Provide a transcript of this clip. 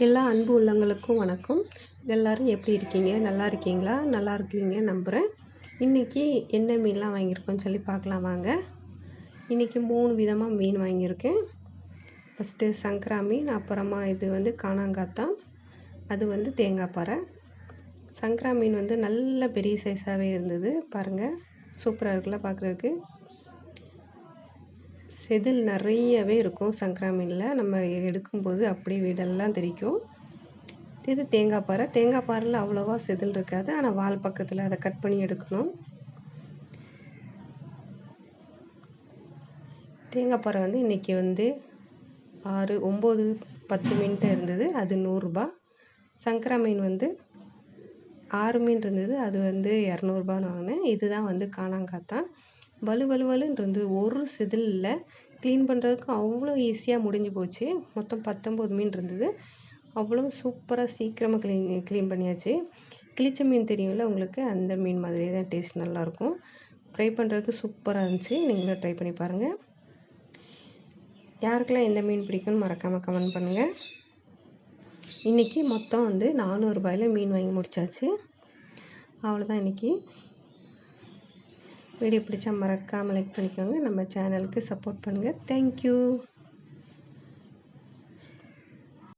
எல்லா அன்பு உள்ளங்களுக்கும் வணக்கம். எல்லோரும் எப்படி இருக்கீங்க? நல்லா இருக்கீங்களா? நல்லா இருக்கீங்க நம்புகிறேன். இன்றைக்கி என்ன மீன்லாம் வாங்கியிருக்கோன்னு சொல்லி பார்க்கலாம் வாங்க. இன்றைக்கி 3 விதமாக மீன் வாங்கியிருக்கேன். ஃபஸ்ட்டு சங்கரா மீன், அப்புறமா இது காணாங்காத்தான், அது தேங்காய் பாறை. சங்கரா மீன் நல்ல பெரிய சைஸாகவே இருந்தது. பாருங்கள், சூப்பராக இருக்குல்ல பார்க்குறதுக்கு. செதில் நிறையவே இருக்கும் சங்கரா மீனில். நம்ம எடுக்கும்போது அப்படியே வீடெல்லாம் தெரிக்கும். இது தேங்காய் பாறை. தேங்காய் பாறையில் அவ்வளோவா செதில் இருக்காது, ஆனால் வால் பக்கத்தில் அதை கட் பண்ணி எடுக்கணும். தேங்காய் பாறை இன்றைக்கி 6, 9, 10 மீன்கிட்ட இருந்தது. அது 100 ரூபா. சங்கரா மீன் 6 மீன் இருந்தது. அது 200 ரூபான்னு வாங்கினேன். இதுதான் காணாங்காத்தான். வலுன்னு இருந்து ஒரு செதில் இல்லை. க்ளீன் பண்ணுறதுக்கு அவ்வளோ ஈஸியாக முடிஞ்சு போச்சு. மொத்தம் 19 மீன் இருந்தது. அவ்வளோ சூப்பராக சீக்கிரமாக க்ளீன் பண்ணியாச்சு. கிளிச்ச மீன் தெரியும்ல உங்களுக்கு, அந்த மீன் மாதிரியே தான் டேஸ்ட் நல்லாயிருக்கும். ஃப்ரை பண்ணுறதுக்கு சூப்பராக இருந்துச்சு. நீங்களும் ட்ரை பண்ணி பாருங்கள். யாருக்கெல்லாம் எந்த மீன் பிடிக்கும்னு மறக்காமல் கமெண்ட் பண்ணுங்கள். இன்றைக்கி மொத்தம் 400 ரூபாயில் மீன் வாங்கி முடித்தாச்சு. அவ்வளோதான் இன்றைக்கி. வீடியோ பிடிச்சா மறக்காமல் லைக் பண்ணிக்கோங்க. நம்ம சேனலுக்கு சப்போர்ட் பண்ணுங்கள். தேங்க்யூ.